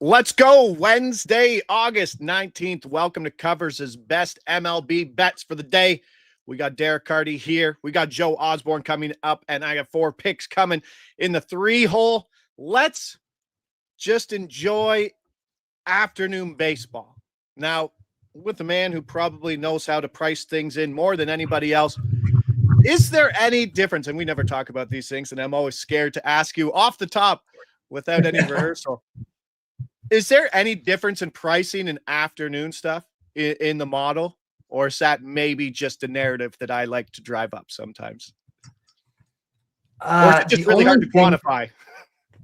Let's go. Wednesday, August 19th. Welcome to Covers' best MLB bets for the day. We got Derek Carty here. We got Joe Osborne coming up, and I got 4 picks coming in the 3-hole. Let's just enjoy afternoon baseball. Now, with a man who probably knows how to price things in more than anybody else, is there any difference? And we never talk about these things, and I'm always scared to ask you off the top without any rehearsal. Is there any difference in pricing and afternoon stuff in the model, or is that maybe just a narrative that I like to drive up sometimes? Or is it just really hard to quantify?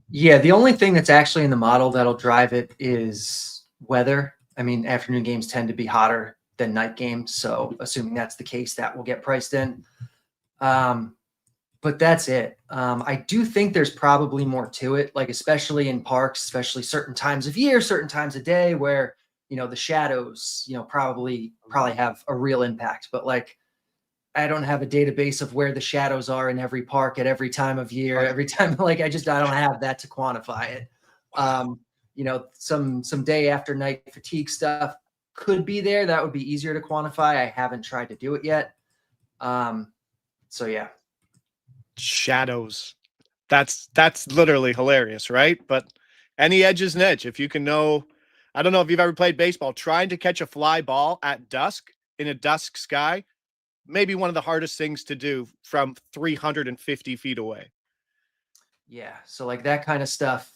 Yeah, the only thing that's actually in the model that'll drive it is weather. I mean, afternoon games tend to be hotter than night games, so assuming that's the case, that will get priced in. But that's it. I do think there's probably more to it, like especially in parks, especially certain times of year, certain times of day where, the shadows, probably have a real impact. But like, I don't have a database of where the shadows are in every park at every time of year, every time. Like, I don't have that to quantify it. Some day after night fatigue stuff could be there. That would be easier to quantify. I haven't tried to do it yet. So yeah. Shadows. That's literally hilarious, right? But any edge is an edge. If you can know, I don't know if you've ever played baseball, trying to catch a fly ball at dusk in a dusk sky, maybe one of the hardest things to do from 350 feet away. Yeah. So like that kind of stuff,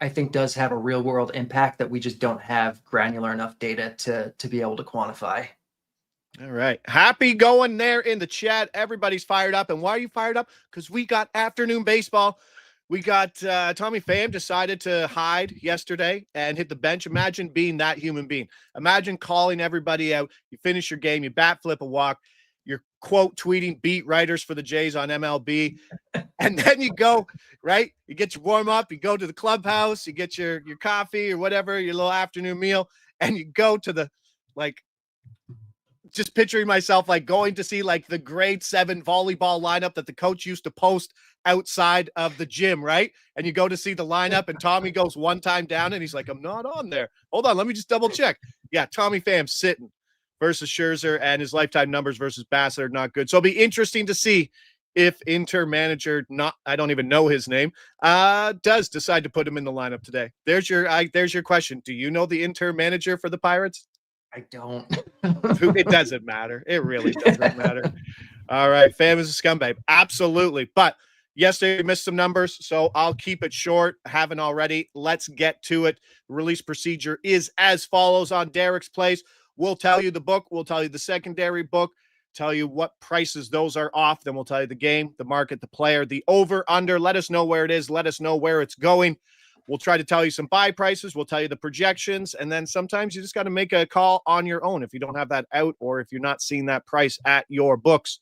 I think does have a real world impact that we just don't have granular enough data to be able to quantify. All right. Happy going there in the chat. Everybody's fired up. And why are you fired up? Because we got afternoon baseball. We got Tommy Pham decided to hide yesterday and hit the bench. Imagine being that human being. Imagine calling everybody out. You finish your game, you bat, flip, a walk. You're quote tweeting beat writers for the Jays on MLB. And then you go, right? You get your warm up. You go to the clubhouse. You get your coffee or whatever, your little afternoon meal. And you go to the, like, just picturing myself like going to see like the grade 7 volleyball lineup that the coach used to post outside of the gym, right? And you go to see the lineup and Tommy goes one time down and he's like, I'm not on there. Hold on, let me just double check. Yeah, Tommy Pham sitting versus Scherzer, and his lifetime numbers versus Bassett are not good. So it'll be interesting to see if Inter manager, I don't even know his name, does decide to put him in the lineup today. There's your question. Do you know the Inter manager for the Pirates? I don't. It doesn't matter. It really doesn't matter. All right. Pham is a scumbag. Absolutely. But yesterday we missed some numbers, so I'll keep it short. Haven't already. Let's get to it. Release procedure is as follows on Derek's Place. We'll tell you the book. We'll tell you the secondary book. Tell you what prices those are off. Then we'll tell you the game, the market, the player, the over, under. Let us know where it is. Let us know where it's going. We'll try to tell you some buy prices. We'll tell you the projections. And then sometimes you just got to make a call on your own if you don't have that out or if you're not seeing that price at your books.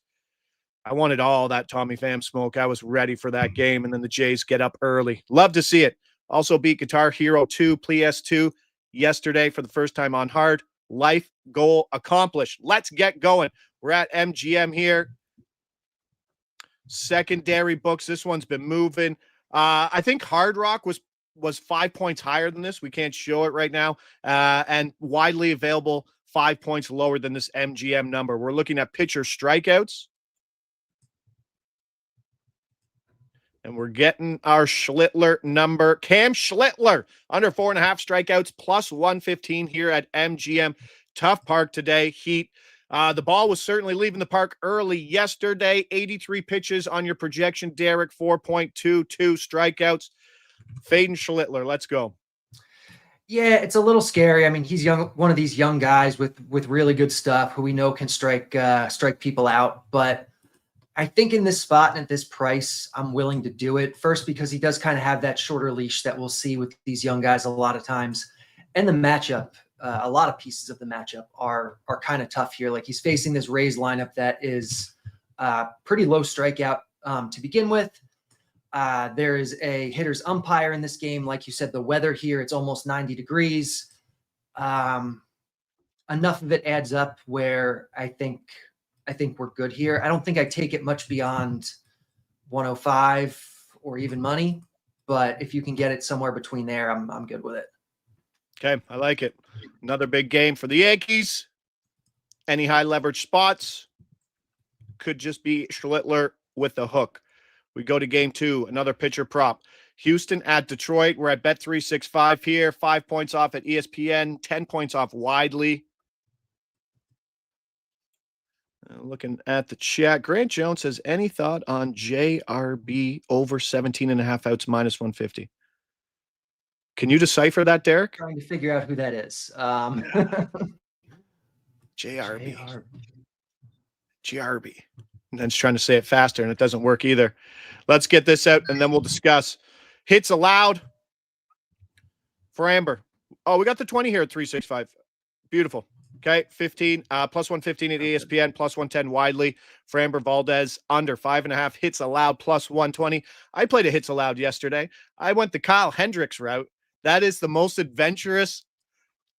I wanted all that Tommy Pham smoke. I was ready for that game. And then the Jays get up early. Love to see it. Also beat Guitar Hero 2, PS2 yesterday for the first time on hard. Life goal accomplished. Let's get going. We're at MGM here. Secondary books. This one's been moving. I think Hard Rock was 5 points higher than this. We can't show it right now. And widely available 5 points lower than this MGM number. We're looking at pitcher strikeouts. And we're getting our Schlittler number. Cam Schlittler, under 4.5 strikeouts, plus 115 here at MGM. Tough park today. Heat. The ball was certainly leaving the park early yesterday. 83 pitches on your projection, Derek. 4.22 strikeouts. Faden Schlittler, let's go. Yeah, it's a little scary. I mean, he's young, one of these young guys with really good stuff who we know can strike people out. But I think in this spot and at this price, I'm willing to do it. First, because he does kind of have that shorter leash that we'll see with these young guys a lot of times. And the matchup, a lot of pieces of the matchup are kind of tough here. Like he's facing this Rays lineup that is pretty low strikeout to begin with. There is a hitter's umpire in this game. Like you said, the weather here, it's almost 90 degrees. Enough of it adds up where I think we're good here. I don't think I take it much beyond 105 or even money, but if you can get it somewhere between there, I'm good with it. Okay, I like it. Another big game for the Yankees. Any high leverage spots could just be Schlittler with the hook. We go to game 2, another pitcher prop. Houston at Detroit. We're at Bet365 here. 5 points off at ESPN, 10 points off widely. Looking at the chat, Grant Jones says, any thought on JRB over 17.5 outs minus 150? Can you decipher that, Derek? Trying to figure out who that is. JRB. GRB. And then it's trying to say it faster, and it doesn't work either. Let's get this out, and then we'll discuss. Hits allowed for Amber. Oh, we got the 20 here at 365. Beautiful. Okay, 15, plus 115 at ESPN, plus 110 widely for Amber Valdez, under 5.5 hits allowed, plus 120. I played a hits allowed yesterday. I went the Kyle Hendricks route. That is the most adventurous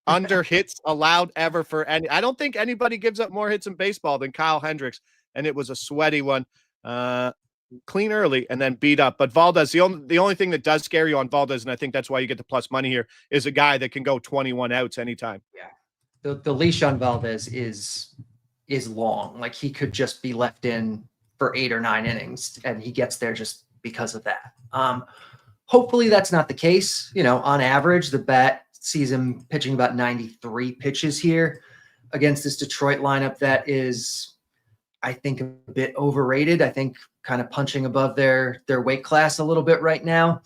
under hits allowed ever for any. I don't think anybody gives up more hits in baseball than Kyle Hendricks, and it was a sweaty one. Clean early and then beat up. But Valdez, the only thing that does scare you on Valdez, and I think that's why you get the plus money here, is a guy that can go 21 outs anytime. Yeah. The leash on Valdez is long. Like, he could just be left in for 8 or 9 innings, and he gets there just because of that. Hopefully that's not the case. You know, on average, the bat sees him pitching about 93 pitches here against this Detroit lineup that is, I think, a bit overrated. I think kind of punching above their weight class a little bit right now,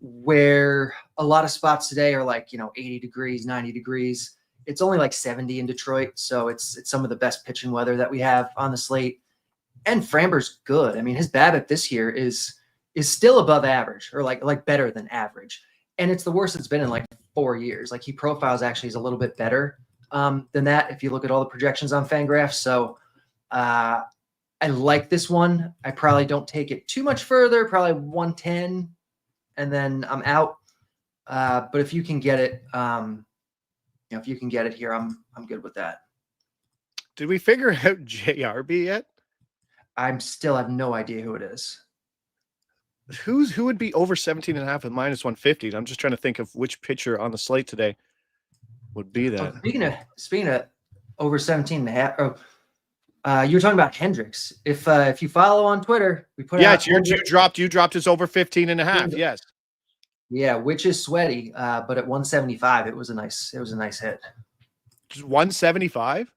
where a lot of spots today are like, 80 degrees, 90 degrees. It's only like 70 in Detroit. So it's some of the best pitching weather that we have on the slate. And Framber's good. I mean, his BABIP this year is still above average, or like better than average. And it's the worst it's been in like 4 years. Like, he profiles actually is a little bit better than that if you look at all the projections on Fangraphs. So I like this one. I probably don't take it too much further, probably 110, and then I'm out. But if you can get it, if you can get it here, I'm good with that. Did we figure out JRB yet? I'm still have no idea who it is. Who would be over 17.5 and minus 150? I'm just trying to think of which pitcher on the slate today would be that. Well, speaking of over 17.5, you were talking about Hendricks. If you follow on Twitter, we put out. You dropped his over 15.5. Yes. Yeah, which is sweaty. But at 175, it was a nice hit. Just 175?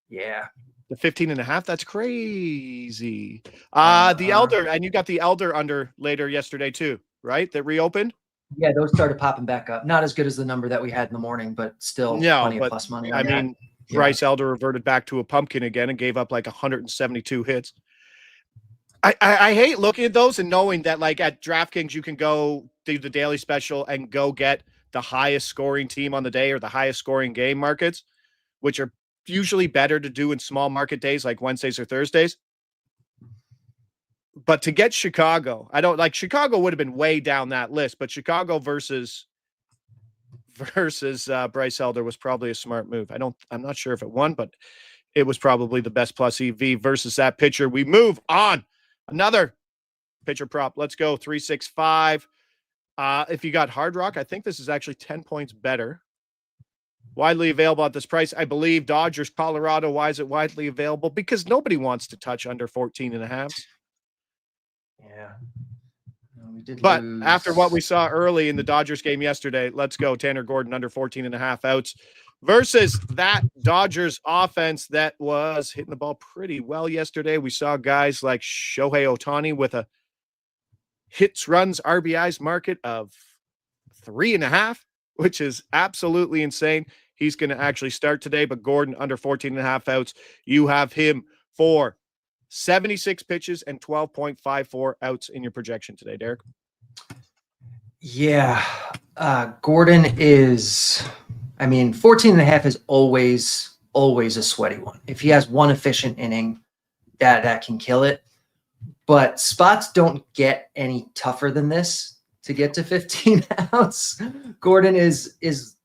Yeah. The 15.5, that's crazy. The Elder, and you got the Elder under later yesterday too, right? That reopened? Yeah, those started popping back up. Not as good as the number that we had in the morning, but still plenty of plus money. I mean, Bryce Elder reverted back to a pumpkin again and gave up like 172 hits. I hate looking at those and knowing that, like, at DraftKings you can go do the daily special and go get the highest scoring team on the day or the highest scoring game markets, which are usually better to do in small market days like Wednesdays or Thursdays. But to get Chicago, Chicago would have been way down that list, but Chicago versus Bryce Elder was probably a smart move. I'm not sure if it won, but it was probably the best plus EV versus that pitcher. We move on. Another pitcher prop. Let's go 365. If you got Hard Rock, I think this is actually 10 points better. Widely available at this price. I believe Dodgers, Colorado. Why is it widely available? Because nobody wants to touch under 14.5. Yeah. But after what we saw early in the Dodgers game yesterday, let's go. Tanner Gordon under 14.5 outs versus that Dodgers offense that was hitting the ball pretty well yesterday. We saw guys like Shohei Ohtani with a hits, runs, RBIs market of 3.5, which is absolutely insane. He's going to actually start today, but Gordon under 14.5 outs. You have him for 76 pitches and 12.54 outs in your projection today, Derek. Yeah. Gordon is, 14.5 is always a sweaty one. If he has one efficient inning, that can kill it. But spots don't get any tougher than this to get to 15 outs. Gordon is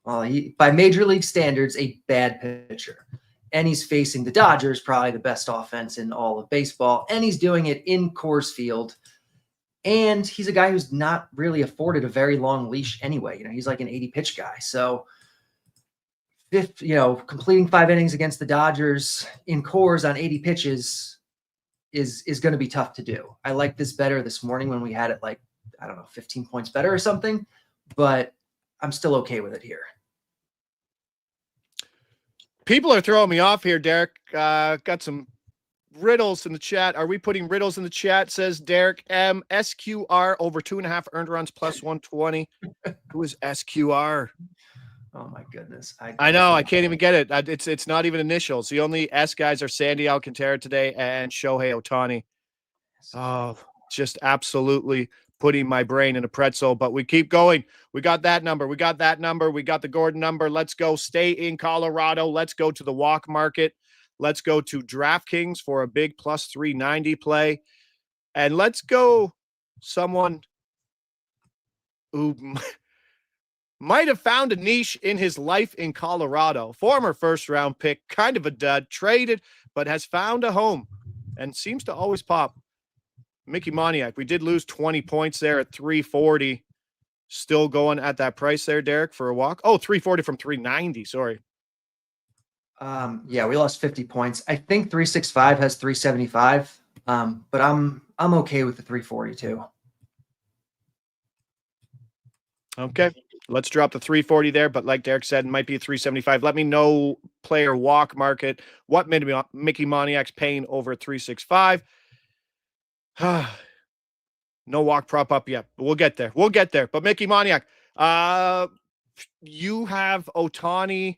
by major league standards, a bad pitcher. And he's facing the Dodgers, probably the best offense in all of baseball. And he's doing it in Coors Field. And he's a guy who's not really afforded a very long leash anyway. He's like an 80 pitch guy. So completing 5 innings against the Dodgers in Coors on 80 pitches is going to be tough to do. I like this better this morning when we had it 15 points better or something, but I'm still okay with it here. People are throwing me off here, Derek. Got some riddles in the chat. Are we putting riddles in the chat? Says Derek M. SQR over 2.5 earned runs plus 120. Who is SQR? Oh my goodness. I know. I can't even get it. It's not even initials. The only S guys are Sandy Alcantara today and Shohei Ohtani. Oh, just absolutely putting my brain in a pretzel, but we keep going. We got that number. We got the Gordon number. Let's go. Stay in Colorado. Let's go to the walk market. Let's go to DraftKings for a big plus 390 play. And let's go someone who might have found a niche in his life in Colorado. Former first-round pick, kind of a dud, traded, but has found a home and seems to always pop. Mickey Moniak, we did lose 20 points there at 340. Still going at that price there, Derek, for a walk. Oh, 340 from 390. Sorry. Yeah, we lost 50 points. I think 365 has 375. But I'm okay with the 342. Okay. Let's drop the 340 there. But like Derek said, it might be a 375. Let me know player walk market. What Mickey Moniak's paying over 365. No walk prop up yet, but we'll get there. But Mickey Moniak, you have Ohtani.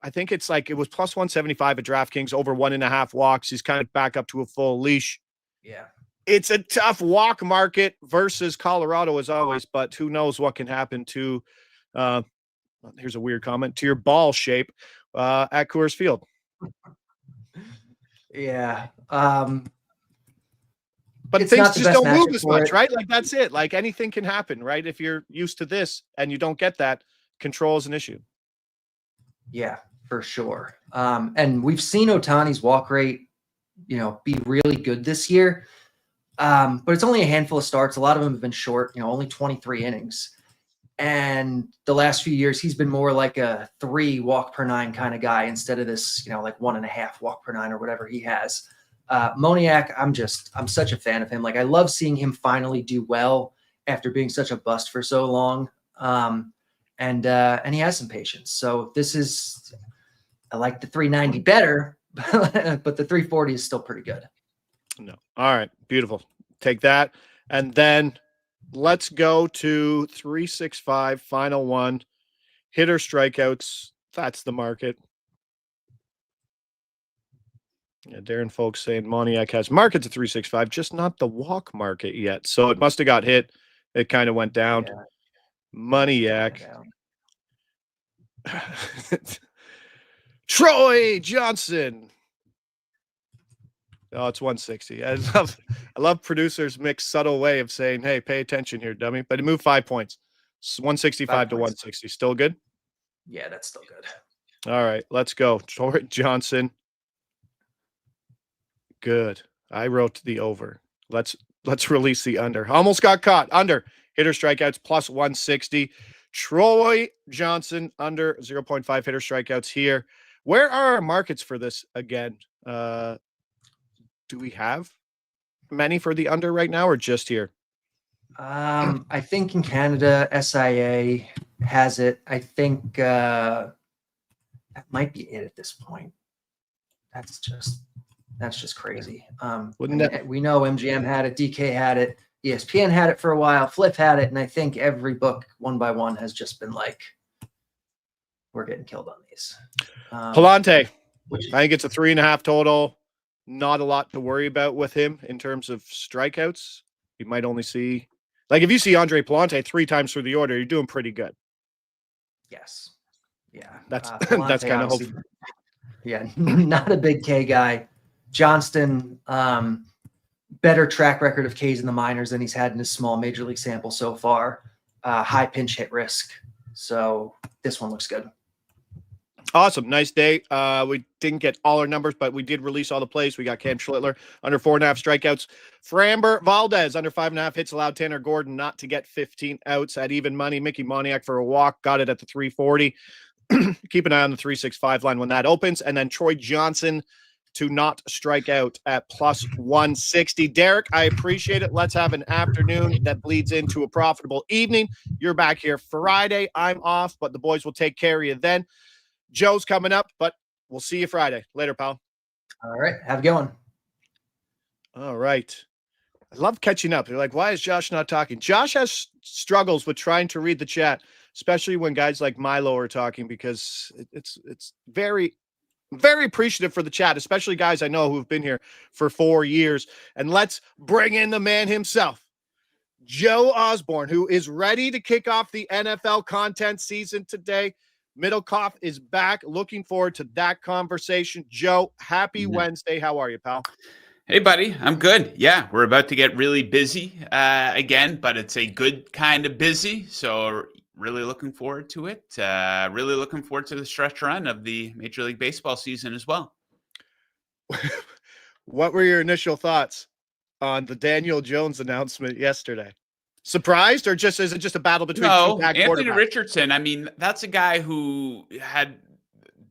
I think it was plus 175 at DraftKings over 1.5 walks. He's kind of back up to a full leash. Yeah. It's a tough walk market versus Colorado as always, but who knows what can happen to, here's a weird comment, to your ball shape at Coors Field. Yeah. But things just don't move as much, right? Like that's it. Like anything can happen, right? If you're used to this and you don't get that, control is an issue. Yeah, for sure. And we've seen Ohtani's walk rate, be really good this year. But it's only a handful of starts. A lot of them have been short, only 23 innings. And the last few years, he's been more like a 3 walk per 9 kind of guy instead of this, like 1.5 walk per 9 or whatever he has. Moniak, I'm such a fan of him. Like I love seeing him finally do well after being such a bust for so long. And he has some patience. So I like the 390 better, but the 340 is still pretty good. No. All right. Beautiful. Take that. And then let's go to 365, final one. Hitter strikeouts. That's the market. Yeah, Darren folks saying Moniak has markets at 365, just not the walk market yet. So it must have got hit. It kind of went down. Yeah. Moniak. Troy Johnson. Oh, it's 160. I love producers' mixed subtle way of saying, hey, pay attention here, dummy. But it moved 5 points. It's 165 to 160. Still good? Yeah, that's still good. All right, let's go. Troy Johnson. Good. I wrote the over. Let's release the under. Almost got caught. Under. Hitter strikeouts plus 160. Troy Johnson under 0.5 hitter strikeouts here. Where are our markets for this again? Do we have many for the under right now or just here? I think in Canada, SIA has it. I think that might be it at this point. That's just crazy. We know MGM had it, DK had it, ESPN had it for a while, Flip had it, and I think every book one by one has just been like, we're getting killed on these. Palante, I think it's a 3.5 total. Not a lot to worry about with him in terms of strikeouts. You might only see, like if you see Andre Palante 3 times through the order, you're doing pretty good. Yes. Yeah. That's that's kind of hopeful. Yeah, not a big K guy. Johnston, better track record of Ks in the minors than he's had in his small major league sample so far. High pinch hit risk. So this one looks good. Awesome. Nice day. We didn't get all our numbers, but we did release all the plays. We got Cam Schlittler under 4.5 strikeouts. Framber Valdez under 5.5 hits allowed. Tanner Gordon not to get 15 outs at even money. Mickey Moniak for a walk. Got it at the 340. Keep an eye on the 365 line when that opens. And then Troy Johnson to not strike out at plus 160. Derek, I appreciate it. Let's have an afternoon that bleeds into a profitable evening. You're back here Friday. I'm off, but the boys will take care of you then. Joe's coming up, but we'll see you Friday. Later, pal. All right. Have a good one. All right. I love catching up. You're like, why is Josh not talking? Josh has struggles with trying to read the chat, especially when guys like Milo are talking, because it's very, very appreciative for the chat, especially guys I know who've been here for 4 years. And let's bring in the man himself, Joe Osborne, who is ready to kick off the NFL content season today. Middlecoff is back. Looking forward to that conversation. Joe, happy Wednesday. How are you, pal? Hey, buddy. I'm good. Yeah, we're about to get really busy again, but it's a good kind of busy. So really looking forward to it. Really looking forward to the stretch run of the Major League Baseball season as well. What were your initial thoughts on the Daniel Jones announcement yesterday? Surprised, or is it just a battle between two bad quarterbacks? Anthony Richardson. I mean, that's a guy who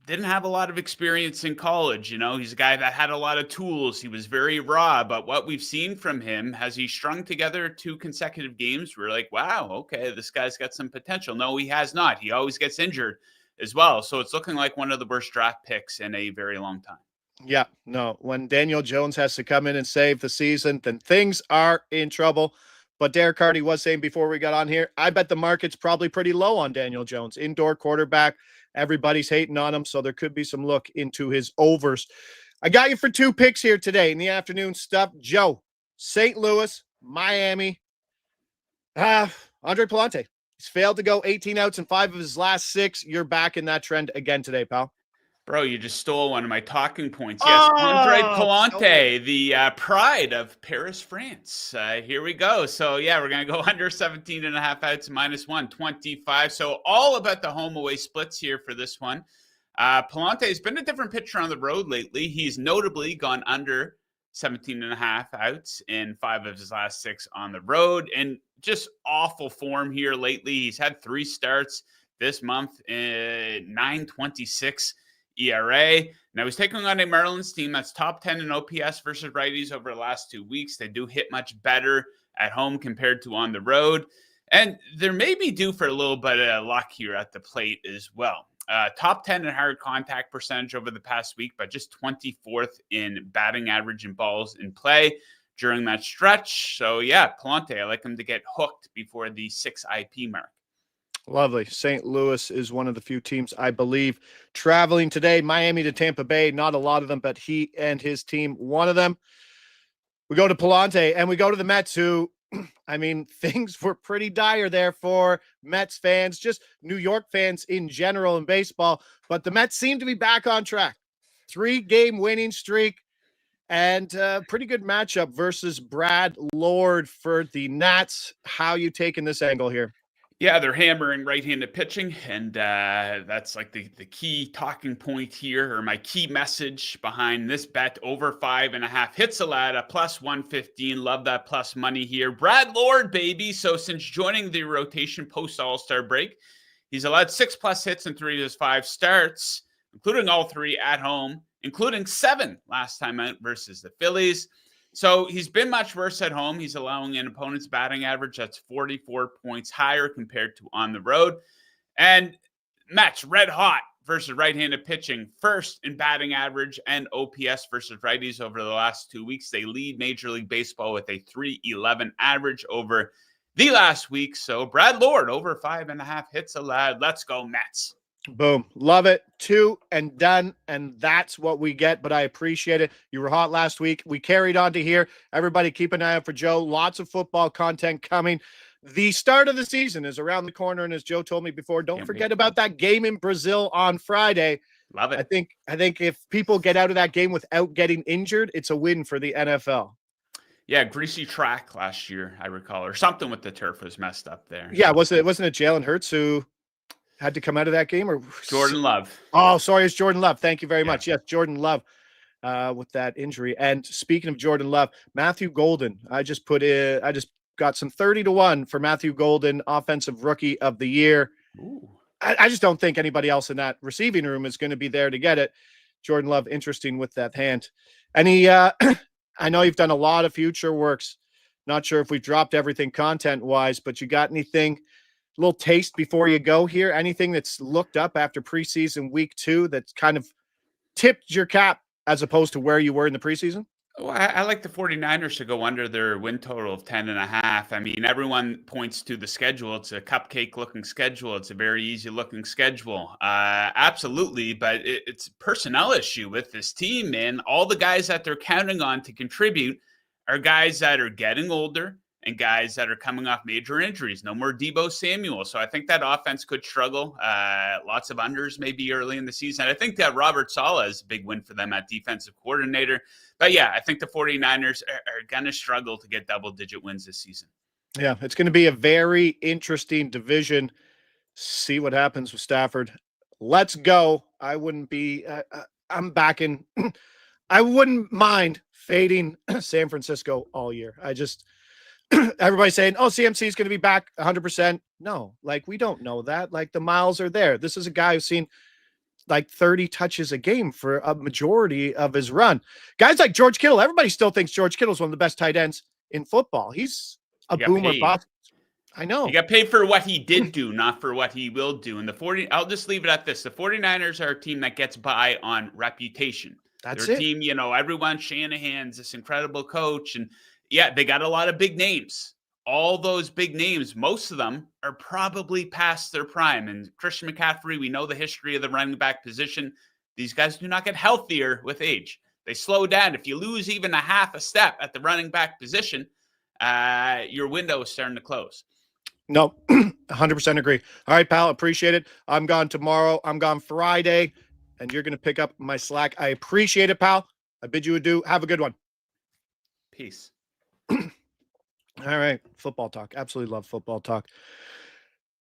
didn't have a lot of experience in college. You know, he's a guy that had a lot of tools. He was very raw, but what we've seen from him, has he strung together 2 consecutive games? We're like, wow, okay, this guy's got some potential. No, he has not. He always gets injured as well. So it's looking like one of the worst draft picks in a very long time. Yeah, no, when Daniel Jones has to come in and save the season, then things are in trouble. But Derek Carty was saying before we got on here, I bet the market's probably pretty low on Daniel Jones. Indoor quarterback. Everybody's hating on him, so there could be some look into his overs. I got you for 2 picks here today in the afternoon stuff. Joe, St. Louis, Miami. Andre Palante. He's failed to go 18 outs in 5 of his last 6. You're back in that trend again today, pal. Bro, you just stole one of my talking points. Yes, Andre Palante, the pride of Paris, France. Here we go. So, yeah, we're going to go under 17.5 outs, minus 125. So, all about the home-away splits here for this one. Palante has been a different pitcher on the road lately. He's notably gone under 17.5 outs in 5 of his last 6 on the road. And just awful form here lately. He's had 3 starts this month, 9.26 ERA. Now he's taking on a Marlins team that's top 10 in OPS versus righties over the last 2 weeks. They do hit much better at home compared to on the road. And they're maybe due for a little bit of luck here at the plate as well. Top 10 in hard contact percentage over the past week, but just 24th in batting average and balls in play during that stretch. So yeah, Palante, I like him to get hooked before the 6 IP mark. Lovely. St. Louis is one of the few teams, I believe, traveling today. Miami to Tampa Bay, not a lot of them, but he and his team, one of them. We go to Palante and we go to the Mets, who, I mean, things were pretty dire there for Mets fans, just New York fans in general in baseball. But the Mets seem to be back on track. 3-game winning streak and pretty good matchup versus Brad Lord for the Nats. How you taking this angle here? Yeah, they're hammering right-handed pitching, and that's like the key talking point here, or my key message behind this bet. Over 5.5 hits allowed at plus 115. Love that plus money here. Brad Lord, baby. So since joining the rotation post All-Star break, he's allowed 6+ hits in 3 of his 5 starts, including all 3 at home, including 7 last time out versus the Phillies. So he's been much worse at home. He's allowing an opponent's batting average that's 44 points higher compared to on the road. And Mets red hot versus right-handed pitching, first in batting average and OPS versus righties over the last 2 weeks. They lead Major League Baseball with a 3.11 average over the last week. So Brad Lord over 5.5 hits allowed. Let's go Mets. Boom. Love it. 2 and done. And that's what we get, but I appreciate it. You were hot last week. We carried on to here. Everybody keep an eye out for Joe. Lots of football content coming. The start of the season is around the corner. And as Joe told me before, don't forget about that game in Brazil on Friday. Love it. I think if people get out of that game without getting injured, it's a win for the NFL. Yeah, greasy track last year, I recall, or something with the turf was messed up there. Yeah, wasn't it Jalen Hurts who had to come out of that game? Or Jordan Love. Oh, sorry, it's Jordan Love. Thank you very Yeah. much. Yes, Jordan Love with that injury. And speaking of Jordan Love, Matthew Golden, I just got some 30-1 for Matthew Golden, offensive rookie of the year. Ooh. I just don't think anybody else in that receiving room is going to be there to get it. Jordan Love, interesting with that hand. And he, I know you've done a lot of future works. Not sure if we've dropped everything content-wise, but you got anything, a little taste before you go here? Anything that's looked up after preseason week 2 that's kind of tipped your cap as opposed to where you were in the preseason? Well, I like the 49ers to go under their win total of 10.5. I mean, everyone points to the schedule. It's a cupcake-looking schedule. It's a very easy-looking schedule. Absolutely, but it's a personnel issue with this team, man. All the guys that they're counting on to contribute are guys that are getting older and guys that are coming off major injuries. No more Deebo Samuel. So I think that offense could struggle. Lots of unders maybe early in the season. I think that Robert Saleh is a big win for them at defensive coordinator. But yeah, I think the 49ers are going to struggle to get double-digit wins this season. Yeah, it's going to be a very interesting division. See what happens with Stafford. Let's go. I wouldn't be I'm back in I wouldn't mind fading San Francisco all year. I just everybody's saying, oh, CMC is going to be back 100%. No, like, we don't know that. Like, the miles are there. This is a guy who's seen like 30 touches a game for a majority of his run. Guys like George Kittle, everybody still thinks George Kittle is one of the best tight ends in football. He's a boomer bust. I know. He got paid for what he did do, not for what he will do. And I'll just leave it at this. The 49ers are a team that gets by on reputation. That's They're it. a team, everyone, Shanahan's this incredible coach. And yeah, they got a lot of big names. All those big names, most of them are probably past their prime. And Christian McCaffrey, we know the history of the running back position. These guys do not get healthier with age. They slow down. If you lose even a half a step at the running back position, your window is starting to close. No, 100% agree. All right, pal, appreciate it. I'm gone tomorrow. I'm gone Friday, and you're going to pick up my slack. I appreciate it, pal. I bid you adieu. Have a good one. Peace. All right, football talk. Absolutely love football talk.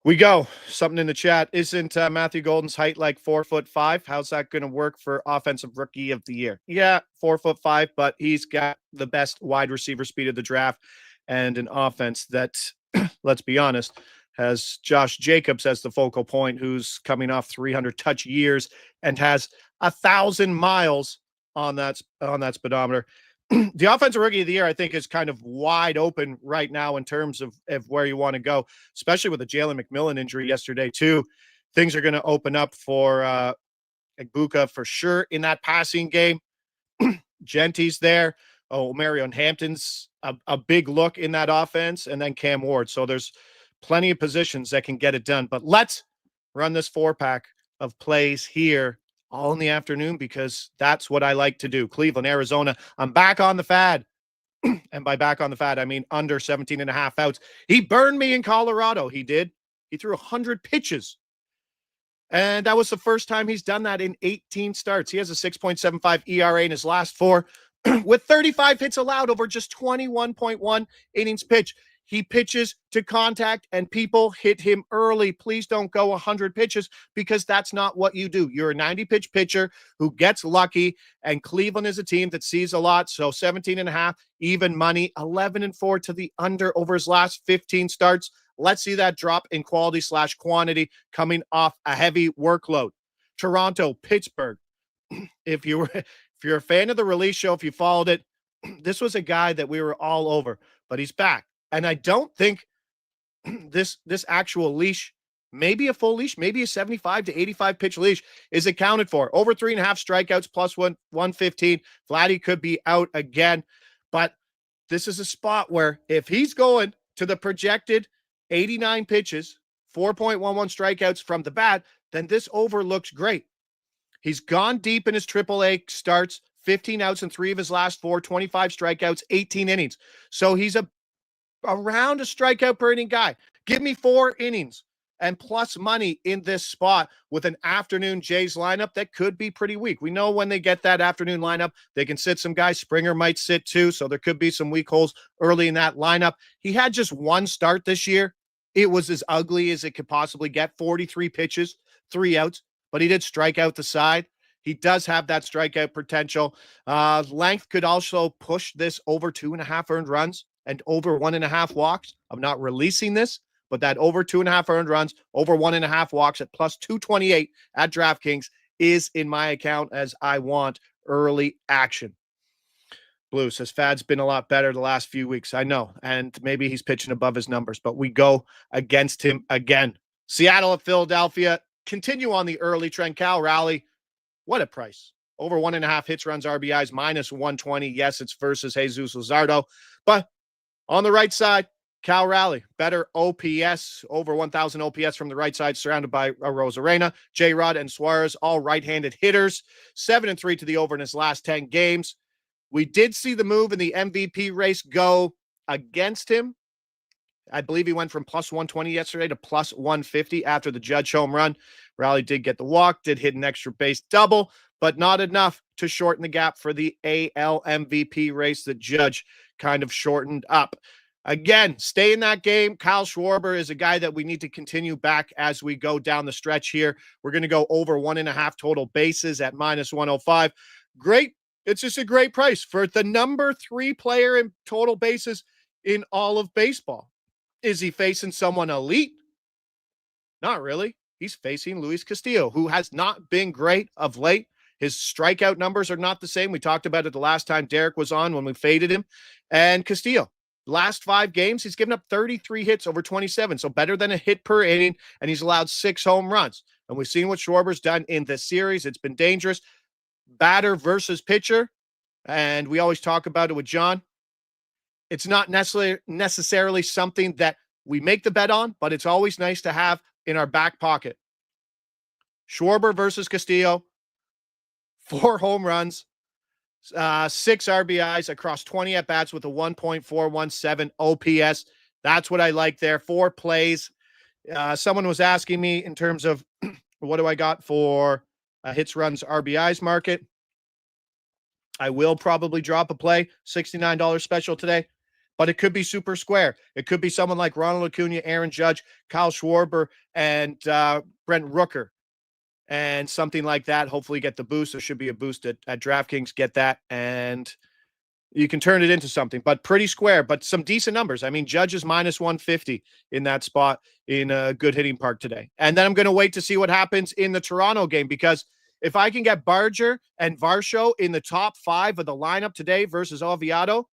We go. Something in the chat. Isn't Matthew Golden's height like 4'5"? How's that going to work for offensive rookie of the year? Yeah, 4'5", but he's got the best wide receiver speed of the draft and an offense that, let's be honest, has Josh Jacobs as the focal point, who's coming off 300 touch years and has 1,000 miles on that speedometer. The offensive rookie of the year, I think, is kind of wide open right now in terms of where you want to go, especially with the Jalen McMillan injury yesterday, too. Things are going to open up for Egbuka for sure in that passing game. Genty's there. Oh, Marion Hampton's a big look in that offense, and then Cam Ward. So there's plenty of positions that can get it done. But let's run this 4-pack of plays here all in the afternoon, because that's what I like to do. Cleveland, Arizona. I'm back on the fad. And by back on the fad, I mean under 17.5 outs. He burned me in Colorado. He did. He threw 100 pitches. And that was the first time he's done that in 18 starts. He has a 6.75 ERA in his last 4 with 35 hits allowed over just 21.1 innings pitched. He pitches to contact and people hit him early. Please don't go 100 pitches, because that's not what you do. You're a 90-pitch pitcher who gets lucky, and Cleveland is a team that sees a lot. So 17.5, even money, 11-4 to the under over his last 15 starts. Let's see that drop in quality/quantity coming off a heavy workload. Toronto, Pittsburgh. If you're a fan of the release show, if you followed it, this was a guy that we were all over, but he's back. And I don't think this actual leash, maybe a full leash, maybe a 75 to 85 pitch leash, is accounted for. Over 3.5 strikeouts plus 115. Vladdy could be out again. But this is a spot where if he's going to the projected 89 pitches, 4.11 strikeouts from the bat, then this over looks great. He's gone deep in his AAA starts, 15 outs in 3 of his last 4, 25 strikeouts, 18 innings. So he's around a strikeout per inning guy. Give me 4 innings and plus money in this spot with an afternoon Jays lineup that could be pretty weak. We know when they get that afternoon lineup, they can sit some guys. Springer might sit too, so there could be some weak holes early in that lineup. He had just 1 start this year It was as ugly as it could possibly get. 43 pitches, 3 outs, but he did strike out the side. He does have that strikeout potential. Length could also push this over 2.5 earned runs and over 1.5 walks. I'm not releasing this, but that over 2.5 earned runs, over 1.5 walks at plus 228 at DraftKings is in my account as I want early action. Blue says Fad's been a lot better the last few weeks. I know, and maybe he's pitching above his numbers, but we go against him again. Seattle at Philadelphia. Continue on the early trend. Cal Raleigh. What a price. Over 1.5 hits, runs, RBIs, minus 120. Yes, it's versus Jesus Luzardo. But on the right side, Cal Raleigh. Better OPS, over 1,000 OPS from the right side, surrounded by Rosarena, J-Rod, and Suarez, all right-handed hitters. 7-3 to the over in his last 10 games. We did see the move in the MVP race go against him. I believe he went from plus 120 yesterday to plus 150 after the Judge home run. Raleigh did get the walk, did hit an extra base double, but not enough to shorten the gap for the AL MVP race. The Judge kind of shortened up. Again, stay in that game. Kyle Schwarber is a guy that we need to continue back as we go down the stretch here. We're going to go over 1.5 total bases at minus 105. Great. It's just a great price for the number 3 player in total bases in all of baseball. Is he facing someone elite? Not really. He's facing Luis Castillo, who has not been great of late. His strikeout numbers are not the same. We talked about it the last time Derek was on when we faded him. And Castillo, last 5 games, he's given up 33 hits over 27, so better than a hit per inning, and he's allowed 6 home runs. And we've seen what Schwarber's done in this series. It's been dangerous. Batter versus pitcher, and we always talk about it with John. It's not necessarily something that we make the bet on, but it's always nice to have in our back pocket. Schwarber versus Castillo, 4 home runs, 6 RBIs across 20 at-bats with a 1.417 OPS. That's what I like there. 4 plays. Someone was asking me in terms of what do I got for hits, runs, RBIs market. I will probably drop a play, $69 special today, but it could be super square. It could be someone like Ronald Acuna, Aaron Judge, Kyle Schwarber, and Brent Rooker, and something like that. Hopefully get the boost. There should be a boost at DraftKings. Get that, and you can turn it into something, but pretty square, but some decent numbers. I mean, Judge is minus 150 in that spot in a good hitting park today. And then I'm going to wait to see what happens in the Toronto game, because if I can get Barger and Varsho in the top 5 of the lineup today versus Oviedo,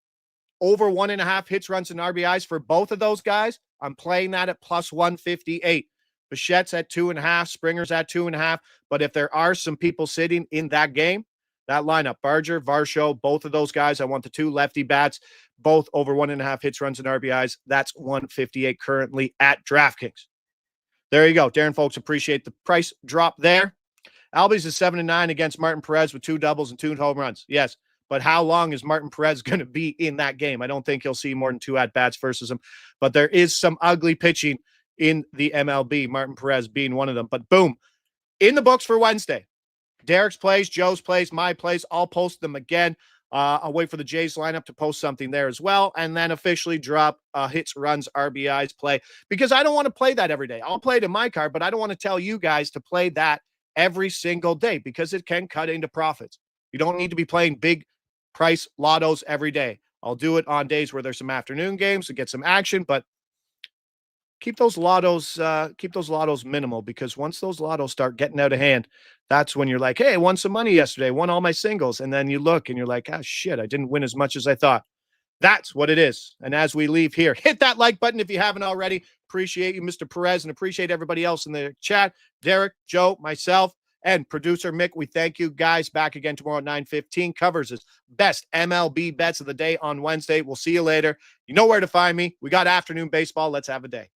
over 1.5 hits, runs, and RBIs for both of those guys, I'm playing that at plus 158. Bichette's at 2.5, Springer's at 2.5. But if there are some people sitting in that game, that lineup, Barger, Varsho, both of those guys, I want the 2 lefty bats, both over 1.5 hits, runs, and RBIs. That's 158 currently at DraftKings. There you go. Darren, folks, appreciate the price drop there. Albies is 7-9 against Martin Perez with 2 doubles and 2 home runs. Yes, but how long is Martin Perez going to be in that game? I don't think he'll see more than 2 at-bats versus him. But there is some ugly pitching in the MLB, Martin Perez being one of them. But boom, in the books for Wednesday. Derek's plays, Joe's plays, my plays. I'll post them again. I'll wait for the Jays lineup to post something there as well, and then officially drop hits, runs, RBIs play, because I don't want to play that every day. I'll play it in my card, but I don't want to tell you guys to play that every single day because it can cut into profits. You don't need to be playing big price lottos every day. I'll do it on days where there's some afternoon games to get some action, but keep those lottos minimal, because once those lottos start getting out of hand, that's when you're like, hey, I won some money yesterday, won all my singles. And then you look and you're like, ah, shit, I didn't win as much as I thought. That's what it is. And as we leave here, hit that like button if you haven't already. Appreciate you, Mr. Perez, and appreciate everybody else in the chat. Derek, Joe, myself, and producer Mick, we thank you guys. Back again tomorrow at 9:15. Covers his best MLB bets of the day on Wednesday. We'll see you later. You know where to find me. We got afternoon baseball. Let's have a day.